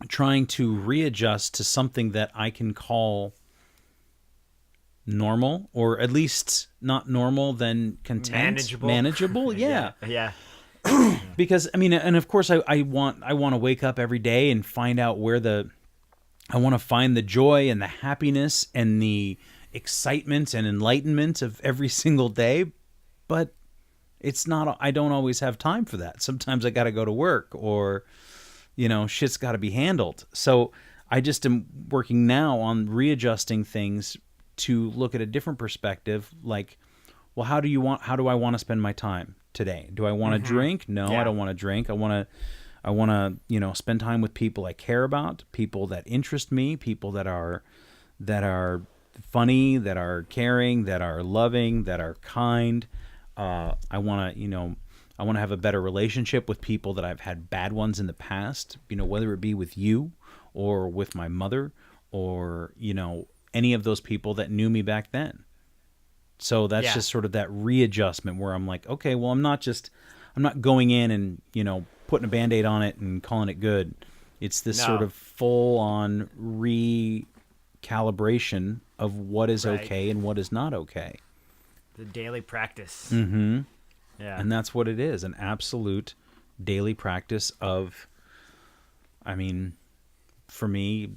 [SPEAKER 2] trying to readjust to something that I can call normal, or at least not normal, then content. Manageable. Yeah.
[SPEAKER 1] Yeah.
[SPEAKER 2] Because I mean, and of course I want to wake up every day and find out I want to find the joy and the happiness and the excitement and enlightenment of every single day, but I don't always have time for that. Sometimes I got to go to work, or shit's got to be handled. So I just am working now on readjusting things to look at a different perspective. Like, well, how do I want to spend my time today? Do I want to drink? No, I don't want to drink. I want to, spend time with people I care about, people that interest me, people that are funny, that are caring, that are loving, that are kind. I want to have a better relationship with people that I've had bad ones in the past, whether it be with you or with my mother, or, any of those people that knew me back then. So that's just sort of that readjustment where I'm like, okay, well, I'm not going in and, putting a Band-Aid on it and calling it good. It's this sort of full-on recalibration of what is okay and what is not okay.
[SPEAKER 1] The daily practice.
[SPEAKER 2] Mm-hmm.
[SPEAKER 1] Yeah.
[SPEAKER 2] And that's what it is, an absolute daily practice of, for me,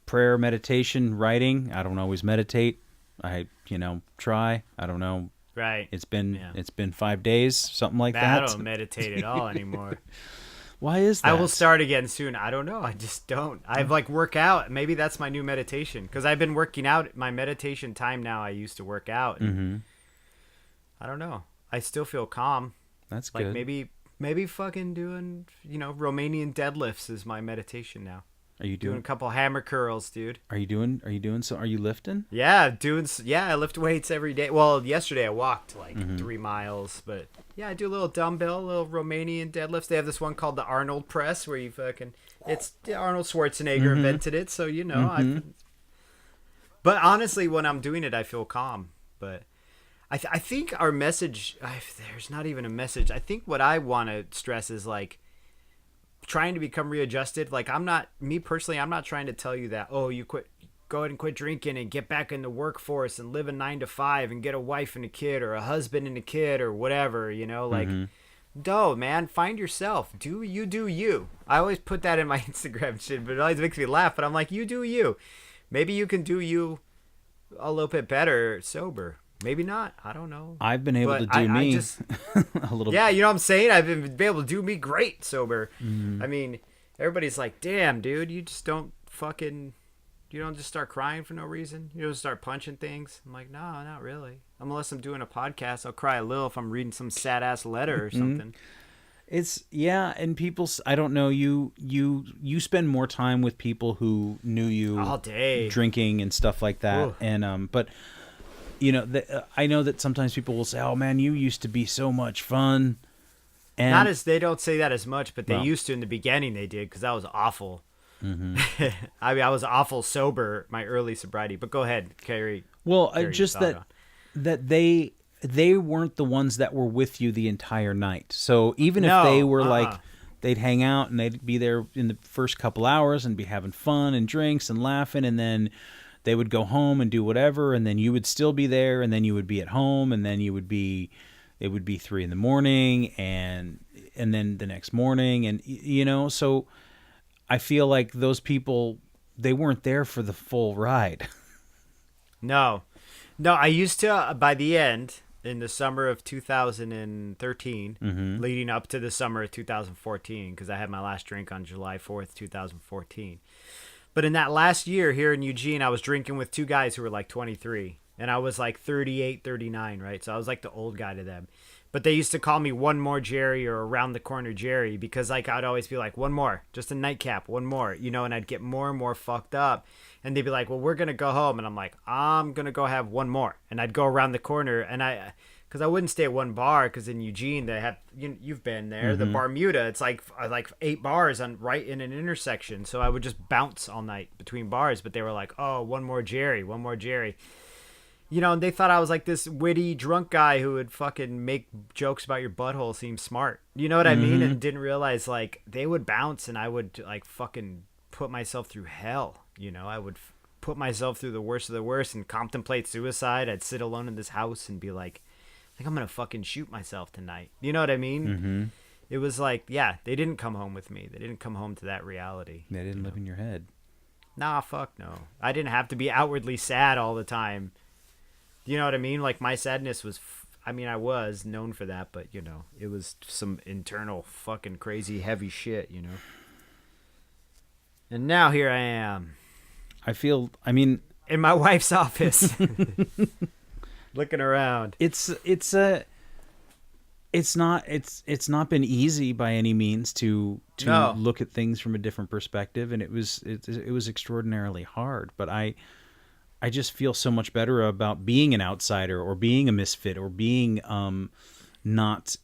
[SPEAKER 2] prayer, meditation, writing. I don't always meditate. I, try. I don't know.
[SPEAKER 1] Right.
[SPEAKER 2] It's been 5 days, something like that.
[SPEAKER 1] I don't meditate at all anymore.
[SPEAKER 2] Why is that?
[SPEAKER 1] I will start again soon. I don't know. I just don't. I've work out. Maybe that's my new meditation, because I've been working out. My meditation time now, I used to work out. And I don't know. I still feel calm.
[SPEAKER 2] That's good.
[SPEAKER 1] Maybe fucking doing, Romanian deadlifts is my meditation now.
[SPEAKER 2] Are you doing
[SPEAKER 1] a couple hammer curls, dude?
[SPEAKER 2] Are you lifting?
[SPEAKER 1] Yeah, I lift weights every day. Well, yesterday I walked 3 miles, but yeah, I do a little dumbbell, a little Romanian deadlifts. They have this one called the Arnold press where it's Arnold Schwarzenegger invented it, so but honestly, when I'm doing it, I feel calm. But I think our message, there's not even a message. I think what I want to stress is trying to become readjusted. I'm not trying to tell you that, oh, go ahead and quit drinking and get back in the workforce and live a 9 to 5 and get a wife and a kid or a husband and a kid or whatever, no, man, find yourself. Do you. I always put that in my Instagram shit, but it always makes me laugh. But I'm like, you do you. Maybe you can do you a little bit better sober. Maybe not. I don't know.
[SPEAKER 2] I've been able to do me a little bit.
[SPEAKER 1] Yeah, you know what I'm saying? I've been able to do me great sober. Everybody's like, damn, dude, you just don't just start crying for no reason. You don't start punching things. I'm like, no, not really. Unless I'm doing a podcast, I'll cry a little if I'm reading some sad-ass letter or something.
[SPEAKER 2] And people, I don't know, you spend more time with people who knew you
[SPEAKER 1] all day
[SPEAKER 2] drinking and stuff like that. Ooh. And, but... I know that sometimes people will say, "Oh man, you used to be so much fun." And
[SPEAKER 1] they don't say that as much, but they used to in the beginning. They did, because I was awful. I was awful sober, my early sobriety. But go ahead, carry.
[SPEAKER 2] Well, just that they weren't the ones that were with you the entire night. So even if they were they'd hang out and they'd be there in the first couple hours and be having fun and drinks and laughing, and then they would go home and do whatever, and then you would still be there, and then you would be at home, and then it would be 3 a.m, and then the next morning, and so I feel like those people, they weren't there for the full ride.
[SPEAKER 1] No, I used to, by the end, in the summer of 2013, leading up to the summer of 2014, because I had my last drink on July 4th, 2014. But in that last year here in Eugene, I was drinking with 2 guys who were 23. And I was 38, 39, right? So I was the old guy to them. But they used to call me One More Jerry or Around the Corner Jerry, because I'd always be one more, just a nightcap, one more, and I'd get more and more fucked up. And they'd be like, well, we're going to go home. And I'm like, I'm going to go have one more. And I'd go around the corner, and because I wouldn't stay at one bar, because in Eugene they have, you've been there, the Bermuda, it's like 8 bars right in an intersection. So I would just bounce all night between bars. But they were like, oh, one more Jerry. and they thought I was like this witty drunk guy who would fucking make jokes about your butthole seem smart. You know what I mean? And didn't realize like they would bounce and I would like fucking put myself through hell. I would put myself through the worst of the worst and contemplate suicide. I'd sit alone in this house and be like I'm gonna fucking shoot myself tonight. You know what I mean?
[SPEAKER 2] Mm-hmm.
[SPEAKER 1] It was like, yeah, they didn't come home with me. They didn't come home to that reality.
[SPEAKER 2] They didn't live in your head.
[SPEAKER 1] Nah, fuck no. I didn't have to be outwardly sad all the time. You know what I mean? Like my sadness was, I was known for that, but it was some internal fucking crazy heavy shit, And now here I am. In my wife's office. Looking around.
[SPEAKER 2] It's not been easy by any means to look at things from a different perspective, and it was extraordinarily hard. But I just feel so much better about being an outsider or being a misfit or being not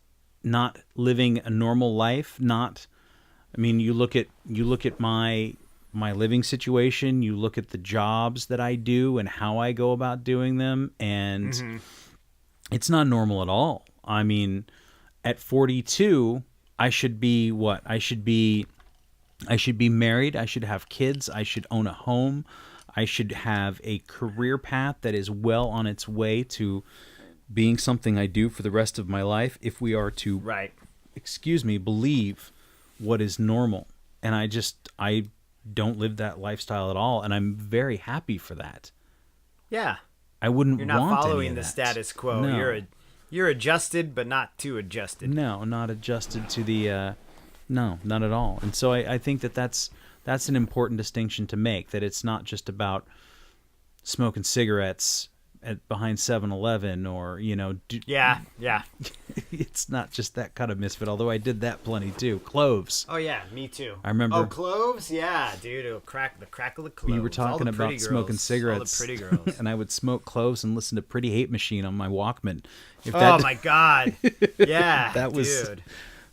[SPEAKER 2] living a normal life. You look at my living situation, you look at the jobs that I do and how I go about doing them, and it's not normal at all. At 42, I should be what? I should be married. I should have kids. I should own a home. I should have a career path that is well on its way to being something I do for the rest of my life if we are to, believe what is normal. And I don't live that lifestyle at all, and I'm very happy for that.
[SPEAKER 1] Yeah.
[SPEAKER 2] I wouldn't
[SPEAKER 1] You're not
[SPEAKER 2] want
[SPEAKER 1] following
[SPEAKER 2] any of
[SPEAKER 1] the
[SPEAKER 2] that.
[SPEAKER 1] status quo.
[SPEAKER 2] No.
[SPEAKER 1] You're adjusted, but not too adjusted.
[SPEAKER 2] No, not adjusted to the... no, not at all. And so I think that's an important distinction to make, that it's not just about smoking cigarettes behind 7-Eleven or,
[SPEAKER 1] Yeah.
[SPEAKER 2] It's not just that kind of misfit, although I did that plenty too. Cloves.
[SPEAKER 1] Oh, yeah, me too.
[SPEAKER 2] I remember...
[SPEAKER 1] Oh, cloves? Yeah, dude, the crackle of cloves.
[SPEAKER 2] You were talking about smoking cigarettes.
[SPEAKER 1] All the pretty girls.
[SPEAKER 2] And I would smoke cloves and listen to Pretty Hate Machine on my Walkman.
[SPEAKER 1] My God. Yeah, dude.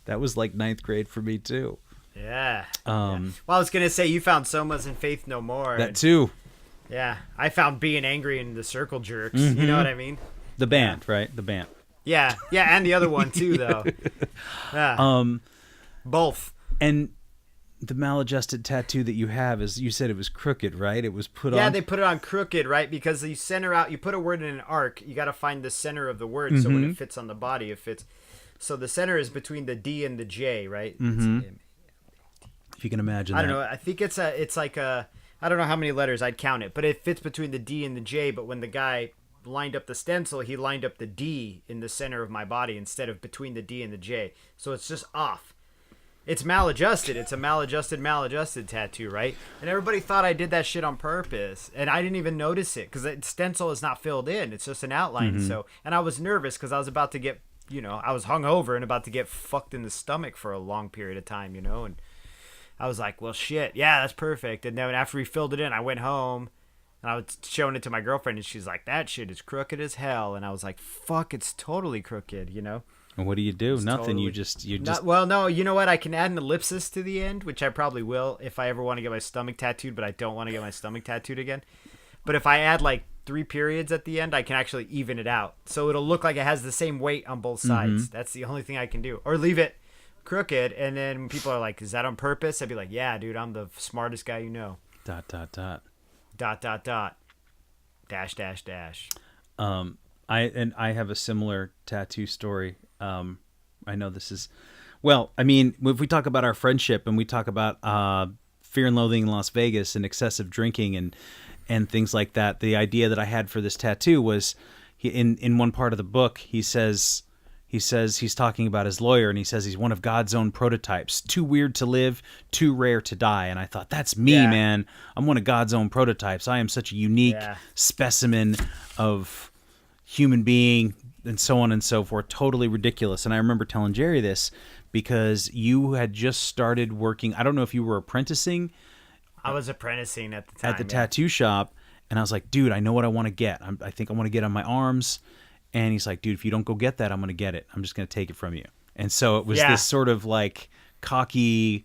[SPEAKER 2] That was like 9th grade for me too.
[SPEAKER 1] Yeah. Well, I was going to say you found Somas and Faith No More.
[SPEAKER 2] That too.
[SPEAKER 1] Yeah. I found Being Angry and the Circle Jerks. You know what I mean?
[SPEAKER 2] The band, right? The band.
[SPEAKER 1] Yeah. Yeah, and the other one too, though. Yeah. Both.
[SPEAKER 2] And the maladjusted tattoo that you have is, you said it was crooked, right? It was put on.
[SPEAKER 1] Yeah, they put it on crooked, right? Because you center out, you put a word in an arc, you got to find the center of the word so when it fits on the body, it fits. So the center is between the D and the J, right?
[SPEAKER 2] If you can imagine
[SPEAKER 1] I don't know. I think it's like a, I don't know how many letters, I'd count it, but it fits between the D and the J. But when the guy lined up the stencil, he lined up the D in the center of my body instead of between the D and the J. So it's just off. It's maladjusted. It's a maladjusted tattoo, right? And everybody thought I did that shit on purpose, and I didn't even notice it because the stencil is not filled in. It's just an outline. So, and I was nervous because I was about to get, I was hungover and about to get fucked in the stomach for a long period of time, and I was like, well, shit, yeah, that's perfect. And then after we filled it in, I went home and I was showing it to my girlfriend, and she's like, that shit is crooked as hell. And I was like, fuck, it's totally crooked,
[SPEAKER 2] And what do you do?
[SPEAKER 1] It's
[SPEAKER 2] Nothing.
[SPEAKER 1] Totally, well, no, you know what? I can add an ellipsis to the end, which I probably will if I ever want to get my stomach tattooed, but I don't want to get my stomach tattooed again. But if I add like 3 periods at the end, I can actually even it out. So it'll look like it has the same weight on both sides. That's the only thing I can do. Or leave it crooked, and then when people are like, is that on purpose? I'd be like, yeah, dude, I'm the smartest guy you know. ...
[SPEAKER 2] I have a similar tattoo story. I know this is, well, I mean, if we talk about our friendship and we talk about Fear and Loathing in Las Vegas and excessive drinking and things like that, the idea that I had for this tattoo was, in one part of the book, he says he's talking about his lawyer, and he says he's one of God's own prototypes, too weird to live, too rare to die. And I thought, that's me, man. I'm one of God's own prototypes. I am such a unique specimen of human being, and so on and so forth. Totally ridiculous. And I remember telling Jerry this because you had just started working. I don't know if you were apprenticing.
[SPEAKER 1] I was apprenticing at the time.
[SPEAKER 2] At the tattoo shop. And I was like, dude, I know what I want to get. I think I want to get on my arms. And he's like, dude, if you don't go get that, I'm going to get it. I'm just going to take it from you. And so it was this sort of like cocky,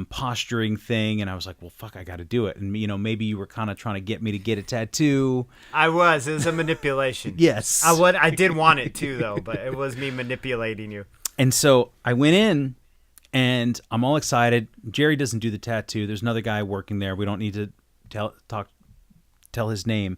[SPEAKER 2] posturing thing, and I was like, well, fuck, I got to do it. And maybe you were kind of trying to get me to get a tattoo.
[SPEAKER 1] I was. It was a manipulation.
[SPEAKER 2] Yes,
[SPEAKER 1] I did want it too, though, but it was me manipulating you.
[SPEAKER 2] And so I went in, and I'm all excited. Jerry doesn't do the tattoo. There's another guy working there. We don't need to tell his name.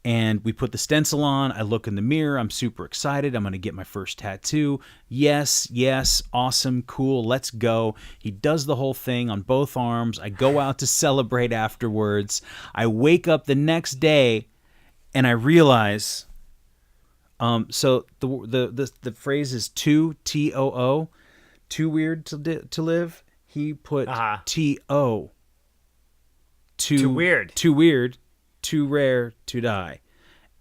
[SPEAKER 2] And we put the stencil on. I look in the mirror. I'm super excited. I'm going to get my first tattoo. Yes, awesome, cool, let's go. He does the whole thing on both arms. I go out to celebrate afterwards. I wake up the next day, and I realize, so the phrase is TOO, too weird to live. He put TO, too weird, too rare to die.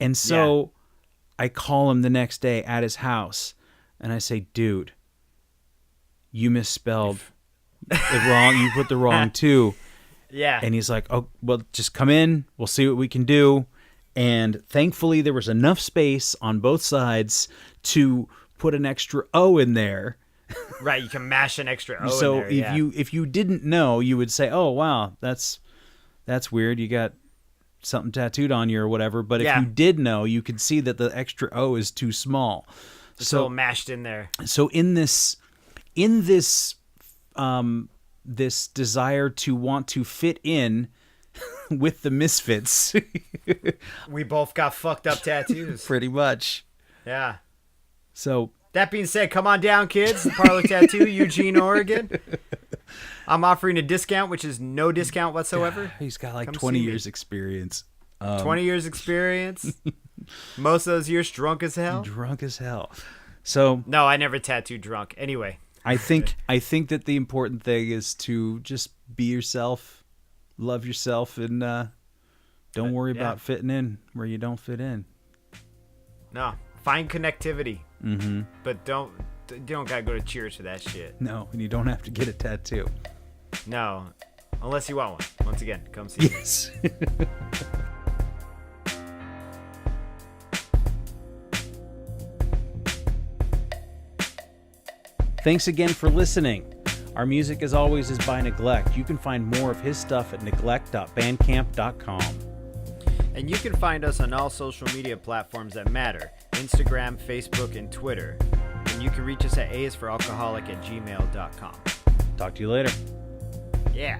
[SPEAKER 2] And so I call him the next day at his house, and I say, dude, you misspelled it wrong. You put the wrong two.
[SPEAKER 1] Yeah.
[SPEAKER 2] And he's like, oh, well, just come in. We'll see what we can do. And thankfully, there was enough space on both sides to put an extra O in there.
[SPEAKER 1] Right, you can mash an extra O
[SPEAKER 2] so
[SPEAKER 1] in there.
[SPEAKER 2] So if you didn't know, you would say, oh, wow, that's weird. You got something tattooed on you or whatever. But if you did know, you could see that the extra O is too small.
[SPEAKER 1] It's all mashed in there.
[SPEAKER 2] So in this desire to want to fit in with the misfits,
[SPEAKER 1] we both got fucked up tattoos.
[SPEAKER 2] Pretty much.
[SPEAKER 1] Yeah.
[SPEAKER 2] So
[SPEAKER 1] that being said, come on down, kids. Parlor Tattoo, Eugene, Oregon. I'm offering a discount, which is no discount whatsoever.
[SPEAKER 2] He's got like 20 years experience.
[SPEAKER 1] 20 years experience. Most of those years drunk as hell.
[SPEAKER 2] Drunk as hell. So
[SPEAKER 1] no, I never tattooed drunk. Anyway,
[SPEAKER 2] I think that the important thing is to just be yourself, love yourself, and don't worry about fitting in where you don't fit in.
[SPEAKER 1] No, find connectivity.
[SPEAKER 2] Mm-hmm.
[SPEAKER 1] But you don't gotta go to Cheers for that shit.
[SPEAKER 2] No, and you don't have to get a tattoo.
[SPEAKER 1] No, unless you want one. Once again, come see me.
[SPEAKER 2] Yes. Thanks again for listening. Our music, as always, is by Neglect. You can find more of his stuff at neglect.bandcamp.com. And
[SPEAKER 1] you can find us on all social media platforms that matter: Instagram, Facebook, and Twitter. And you can reach us at aisforalcoholic@gmail.com.
[SPEAKER 2] Talk to you later.
[SPEAKER 1] Yeah.